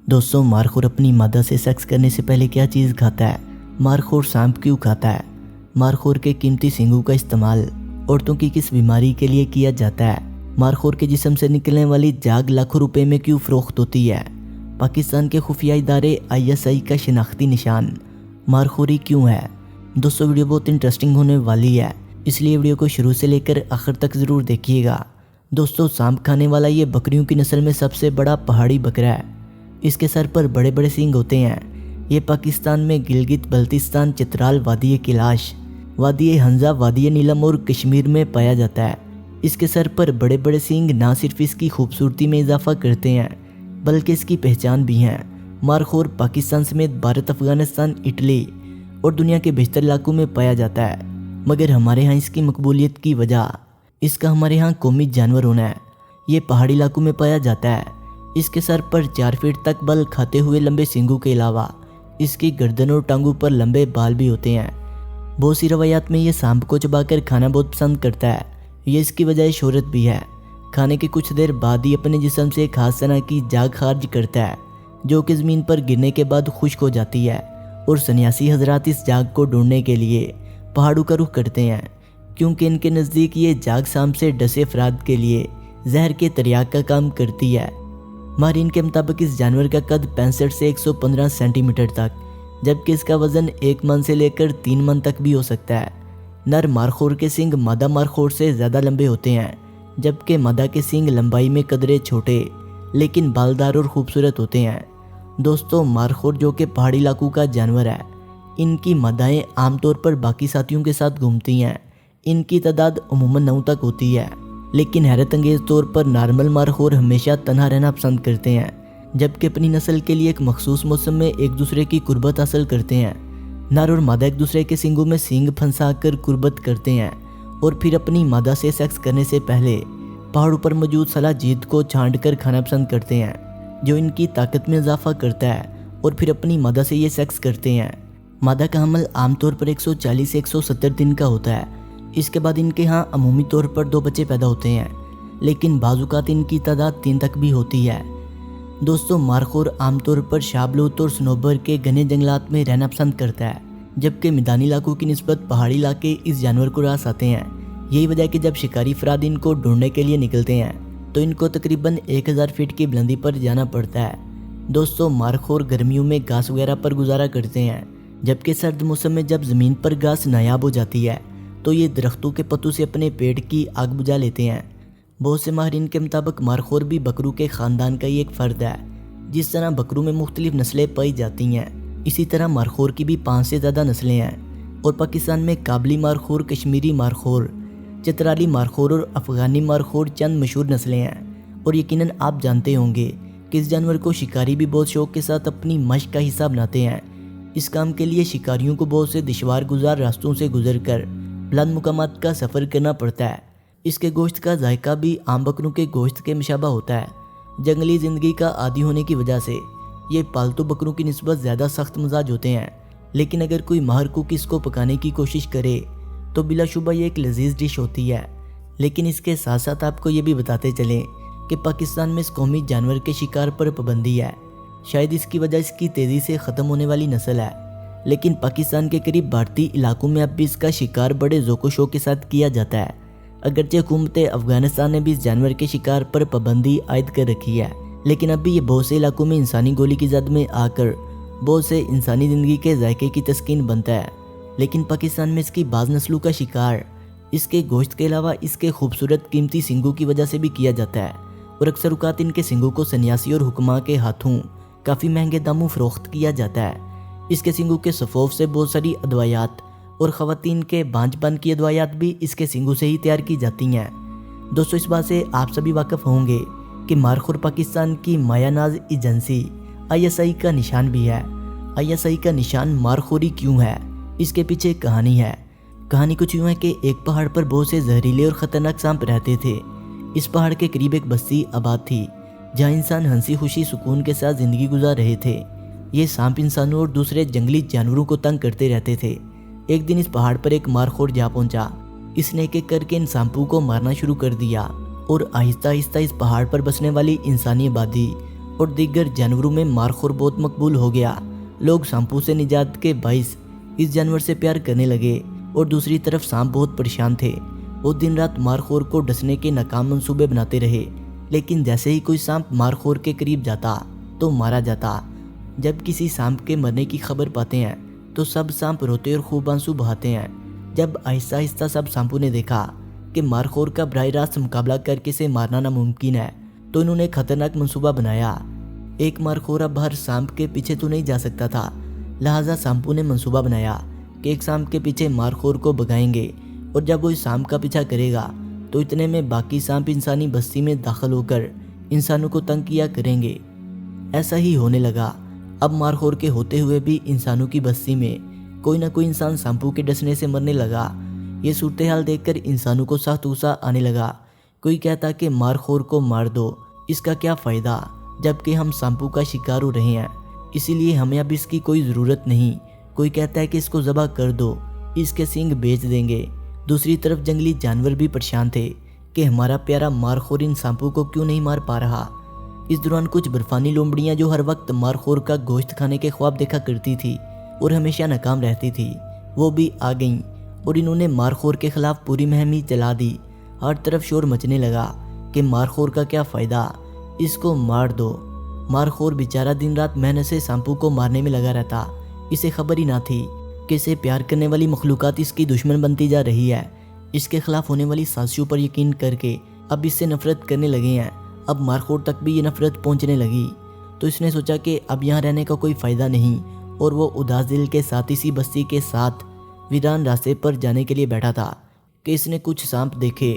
दोस्तों मारखोर अपनी मादा से सेक्स करने से पहले क्या चीज़ खाता है? मारखोर सांप क्यों खाता है? मारखोर के कीमती सींगों का इस्तेमाल औरतों की किस बीमारी के लिए किया जाता है? मारखोर के जिस्म से निकलने वाली जाग लाखों रुपए में क्यों फरोख्त होती है? पाकिस्तान के खुफिया इदारे ISI का शिनाख्ती निशान मारखोरी क्यों है? दोस्तों वीडियो बहुत इंटरेस्टिंग होने वाली है, इसलिए वीडियो को शुरू से लेकर आखिर तक ज़रूर देखिएगा। दोस्तों सांप खाने वाला ये बकरियों की नस्ल में सबसे बड़ा पहाड़ी बकरा है। इसके सर पर बड़े बड़े सींग होते हैं। ये पाकिस्तान में गिलगित बल्तिस्तान, चित्राल, वादी कैलाश, वादी हंजा, वादी नीलम और कश्मीर में पाया जाता है। इसके सर पर बड़े बड़े सींग ना सिर्फ इसकी खूबसूरती में इजाफा करते हैं बल्कि इसकी पहचान भी हैं। मारखोर पाकिस्तान समेत भारत, अफगानिस्तान, इटली और दुनिया के बेशतर इलाकों में पाया जाता है, मगर हमारे यहाँ इसकी मकबूलियत की वजह इसका हमारे यहाँ कौमी जानवर होना है। ये पहाड़ी इलाकों में पाया जाता है। इसके सर पर 4 फीट तक बल खाते हुए लंबे सींगों के अलावा इसकी गर्दन और टांगों पर लंबे बाल भी होते हैं। बहुत सी रवायात में ये सांप को चबाकर खाना बहुत पसंद करता है। ये इसकी वजह शोहरत भी है। खाने के कुछ देर बाद ही अपने जिस्म से खास तरह की जाग खारिज करता है, जो कि ज़मीन पर गिरने के बाद खुश्क हो जाती है, और सन्यासी हजरात इस जाग को ढूंढने के लिए पहाड़ों का रुख करते हैं, क्योंकि इनके नज़दीक ये जाग सांप से डसे अफराद के लिए जहर के तरियाक का काम करती है। माहिरीन के मुताबिक इस जानवर का कद 65 से 115 सेंटीमीटर तक, जबकि इसका वजन 1 मन से लेकर 3 मन तक भी हो सकता है। नर मारखोर के सींग मादा मारखोर से ज़्यादा लंबे होते हैं, जबकि मादा के सींग लंबाई में कदरे छोटे लेकिन बालदार और खूबसूरत होते हैं। दोस्तों मारखोर जो कि पहाड़ी इलाकों का जानवर है, इनकी मादाएँ आमतौर पर बाकी साथियों के साथ घूमती हैं। इनकी तादाद अमूमन 9 तक होती है, लेकिन हैरत अंगेज़ तौर पर नॉर्मल मारखोर हमेशा तन्हा रहना पसंद करते हैं, जबकि अपनी नस्ल के लिए एक मखसूस मौसम में एक दूसरे की कुर्बत हासिल करते हैं। नर और मादा एक दूसरे के सींगों में सींग फंसा कर कुर्बत करते हैं और फिर अपनी मादा से सेक्स करने से पहले पहाड़ों पर मौजूद सलाजीत को छांट कर खाना पसंद करते हैं, जो इनकी ताकत में इजाफा करता है, और फिर अपनी मादा से ये सेक्स करते हैं। मादा का हमल आमतौर पर 140 से 170 दिन का होता है। इसके बाद इनके यहाँ अमूमी तौर पर 2 बच्चे पैदा होते हैं, लेकिन बाजुकात इनकी तादाद 3 तक भी होती है। दोस्तों मारखोर आमतौर पर शाहबलूत और सनोबर के घने जंगलात में रहना पसंद करता है, जबकि मैदानी इलाकों की निस्बत पहाड़ी इलाके इस जानवर को रास आते हैं। यही वजह है कि जब शिकारी अफराद इनको ढूंढने के लिए निकलते हैं तो इनको तकरीबन 1000 फीट की बुलंदी पर जाना पड़ता है। दोस्तों मारखोर गर्मियों में घास वगैरह पर गुजारा करते हैं, जबकि सर्द मौसम में जब ज़मीन पर घास नायाब हो जाती है तो ये दरख्तों के पत्तों से अपने पेट की आग बुझा लेते हैं। बहुत से माहिरीन के मुताबिक मारखोर भी बकरों के ख़ानदान का ही एक फ़र्द है। जिस तरह बकरों में मुख्तलिफ नस्लें पाई जाती हैं, इसी तरह मारखोर की भी 5 से ज़्यादा नस्लें हैं, और पाकिस्तान में काबली मारखोर, कश्मीरी मारखोर, चित्राली मारखोर और अफ़गानी मारखोर चंद मशहूर नस्लें हैं। और यकीनन आप जानते होंगे कि इस जानवर को शिकारी भी बहुत शौक़ के साथ अपनी मशक का हिस्सा बनाते हैं। इस काम के लिए शिकारियों को बहुत से दुश्वार गुजार रास्तों से गुजर कर बुलंद मुकामात का सफ़र करना पड़ता है। इसके गोश्त का जायका भी आम बकरों के गोश्त के मुशाबा होता है। जंगली ज़िंदगी का आदी होने की वजह से ये पालतू बकरों की निस्बत ज़्यादा सख्त मिजाज होते हैं, लेकिन अगर कोई माहिर कुक इसको पकाने की कोशिश करे तो बिलाशुबा ये एक लजीज डिश होती है। लेकिन इसके साथ साथ आपको ये भी बताते चलें कि पाकिस्तान में इस कौमी जानवर के शिकार पर पाबंदी है। शायद इसकी वजह इसकी तेज़ी से ख़त्म होने वाली नस्ल है, लेकिन पाकिस्तान के करीब भारतीय इलाकों में अब भी इसका शिकार बड़े ज़ोको शौक के साथ किया जाता है। अगरचे हुकूमत अफगानिस्तान ने भी इस जानवर के शिकार पर पाबंदी आयद कर रखी है, लेकिन अब भी ये बहुत से इलाकों में इंसानी गोली की जद में आकर बहुत से इंसानी ज़िंदगी के जायके की तस्कीन बनता है। लेकिन पाकिस्तान में इसकी बाज़ नस्लों का शिकार इसके गोश्त के अलावा इसके खूबसूरत कीमती सींगों की वजह से भी किया जाता है, और अक्सर औक़ात इनके सींगों को सन्यासी और हुक्मा के हाथों काफ़ी महंगे दामों फ़रोख्त किया जाता है। इसके सींगों के सफ़ोफ से बहुत सारी अदवायात और ख़वातीन के बांझपन की अदवायात भी इसके सींगों से ही तैयार की जाती हैं। दोस्तों इस बात से आप सभी वाकिफ़ होंगे कि मारखोर पाकिस्तान की मायानाज एजेंसी ISI का निशान भी है। ISI का निशान मारखोरी क्यों है, इसके पीछे एक कहानी है। कहानी कुछ यूँ है कि एक पहाड़ पर बहुत से जहरीले और ख़तरनाक सांप रहते थे। इस पहाड़ के करीब एक बस्ती आबाद थी, जहाँ इंसान हंसी खुशी सुकून के साथ ज़िंदगी गुजार रहे थे। ये सांप इंसानों और दूसरे जंगली जानवरों को तंग करते रहते थे। एक दिन इस पहाड़ पर एक मारखोर जा पहुंचा। इसने एक एक करके इन सांपों को मारना शुरू कर दिया और आहिस्ता आहिस्ता इस पहाड़ पर बसने वाली इंसानी आबादी اور دیگر جانوروں میں مارخور بہت مقبول ہو گیا۔ لوگ سانپوں سے نجات کے باعث اس جانور سے پیار کرنے لگے اور دوسری طرف سانپ بہت پریشان تھے۔ وہ دن رات مارخور کو ڈسنے کے ناکام منصوبے بناتے رہے، لیکن جیسے ہی کوئی سانپ مارخور کے قریب جاتا تو مارا جاتا۔ جب کسی سانپ کے مرنے کی خبر پاتے ہیں تو سب سانپ روتے اور خوب آنسو بہاتے ہیں۔ جب آہستہ آہستہ سب سانپوں نے دیکھا کہ مارخور کا براہ راست مقابلہ کر کے اسے مارنا ناممکن ہے تو انہوں نے خطرناک منصوبہ بنایا۔ ایک مارخور اب ہر سانپ کے پیچھے تو نہیں جا سکتا تھا، لہٰذا سانپوں نے منصوبہ بنایا کہ ایک سانپ کے پیچھے مارخور کو بھگائیں گے، اور جب وہ اس سانپ کا پیچھا کرے گا تو اتنے میں باقی سانپ انسانی بستی میں داخل ہو کر انسانوں کو تنگ کیا کریں گے۔ ایسا ہی ہونے لگا۔ اب مارخور کے ہوتے ہوئے بھی انسانوں کی بستی میں کوئی نہ کوئی انسان سانپوں کے ڈسنے سے مرنے لگا۔ یہ صورتحال دیکھ کر انسانوں کو سخت غصہ آنے لگا۔ کوئی کہتا کہ مارخور کو مار دو، اس کا کیا فائدہ جبکہ ہم سانپوں کا شکار ہو رہے ہیں، اسی لیے ہمیں اب اس کی کوئی ضرورت نہیں۔ کوئی کہتا ہے کہ اس کو ذبح کر دو، اس کے سینگ بیچ دیں گے۔ دوسری طرف جنگلی جانور بھی پریشان تھے کہ ہمارا پیارا مارخور ان سانپوں کو کیوں نہیں مار پا رہا۔ اس دوران کچھ برفانی لومڑیاں جو ہر وقت مارخور کا گوشت کھانے کے خواب دیکھا کرتی تھی اور ہمیشہ ناکام رہتی تھی، وہ بھی آ گئیں اور انہوں نے مارخور کے خلاف پوری مہم ہی چلا دی۔ ہر طرف شور مچنے لگا کہ مارخور کا کیا فائدہ، اس کو مار دو۔ مارخور بیچارہ دن رات محنت سے سانپوں کو مارنے میں لگا رہتا، اسے خبر ہی نہ تھی کہ اسے پیار کرنے والی مخلوقات اس کی دشمن بنتی جا رہی ہے۔ اس کے خلاف ہونے والی سازشوں پر یقین کر کے اب اس سے نفرت کرنے لگے ہیں۔ اب مارخور تک بھی یہ نفرت پہنچنے لگی تو اس نے سوچا کہ اب یہاں رہنے کا کوئی فائدہ نہیں، اور وہ اداس دل کے ساتھ اسی بستی کے ساتھ ویران راستے پر جانے کے لیے بیٹھا تھا کہ اس نے کچھ سانپ دیکھے۔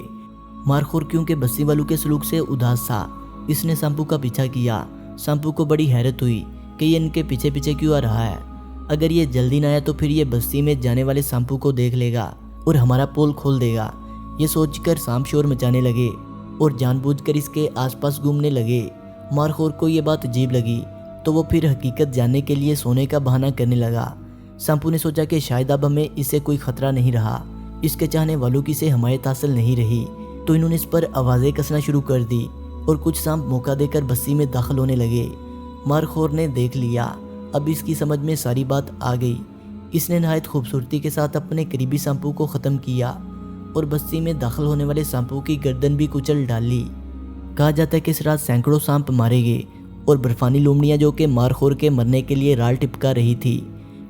مارخور کیونکہ بستی والوں کے سلوک سے اداس تھا، اس نے سانپوں کا پیچھا کیا۔ سانپوں کو بڑی حیرت ہوئی کہ یہ ان کے پیچھے پیچھے کیوں آ رہا ہے۔ اگر یہ جلدی نہ آیا تو پھر یہ بستی میں جانے والے سانپوں کو دیکھ لے گا اور ہمارا پول کھول دے گا۔ یہ سوچ کر سانپ شور مچانے لگے اور جان بوجھ کر اس کے آس پاس گھومنے لگے۔ مارخور کو یہ بات عجیب لگی تو وہ پھر حقیقت جاننے کے لیے سونے کا بہانہ کرنے لگا۔ سانپوں نے سوچا کہ شاید اب ہمیں اس سے کوئی خطرہ نہیں رہا، اس کے چاہنے والوں کی سے حمایت حاصل نہیں رہی، تو انہوں نے اس پر آوازیں کسنا شروع کر دی اور کچھ سانپ موقع دے کر بستی میں داخل ہونے لگے۔ مارخور نے دیکھ لیا، اب اس کی سمجھ میں ساری بات آ گئی۔ اس نے نہایت خوبصورتی کے ساتھ اپنے قریبی سانپوں کو ختم کیا اور بستی میں داخل ہونے والے سانپوں کی گردن بھی کچل ڈالی۔ کہا جاتا ہے کہ اس رات سینکڑوں سانپ مارے گئے اور برفانی لومڑیاں جو کہ مارخور کے مرنے کے لیے رال ٹپکا رہی تھی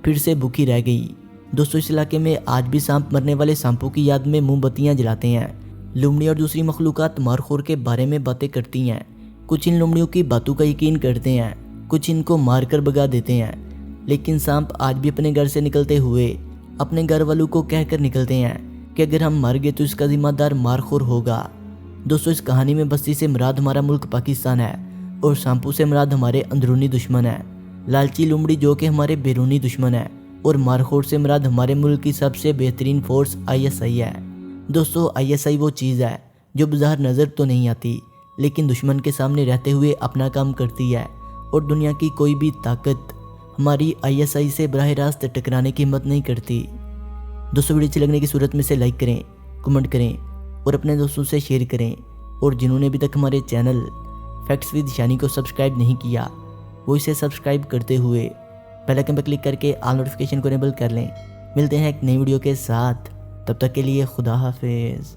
پھر سے بھوکی رہ گئی۔ دوستو، اس علاقے میں آج بھی سانپ مرنے والے سانپوں کی یاد میں موم بتیاں جلاتے ہیں۔ لومڑی اور دوسری مخلوقات مارخور کے بارے میں باتیں کرتی ہیں۔ کچھ ان لومڑیوں کی باتوں کا یقین کرتے ہیں، کچھ ان کو مار کر بھگا دیتے ہیں، لیکن سانپ آج بھی اپنے گھر سے نکلتے ہوئے اپنے گھر والوں کو کہہ کر نکلتے ہیں کہ اگر ہم مر گئے تو اس کا ذمہ دار مارخور ہوگا۔ دوستو، اس کہانی میں بستی سے مراد ہمارا ملک پاکستان ہے اور سانپوں سے مراد ہمارے اندرونی دشمن ہے، لالچی لومڑی جو کہ ہمارے بیرونی دشمن ہے، اور مارخور سے مراد ہمارے ملک کی سب سے بہترین فورس ISI ہے۔ دوستو، ISI وہ چیز ہے جو بظاہر نظر تو نہیں آتی لیکن دشمن کے سامنے رہتے ہوئے اپنا کام کرتی ہے، اور دنیا کی کوئی بھی طاقت ہماری ISI سے براہ راست ٹکرانے کی ہمت نہیں کرتی۔ دوستو، ویڈیو اچھی لگنے کی صورت میں سے لائک کریں، کمنٹ کریں اور اپنے دوستوں سے شیئر کریں، اور جنہوں نے ابھی تک ہمارے چینل فیکٹس ود شانی کو سبسکرائب نہیں کیا وہ اسے سبسکرائب کرتے ہوئے بیل آئکن پر کلک کر کے آل نوٹیفیکیشن کو انیبل کر لیں۔ ملتے ہیں ایک نئی ویڈیو کے ساتھ، تب تک کے لیے خدا حافظ۔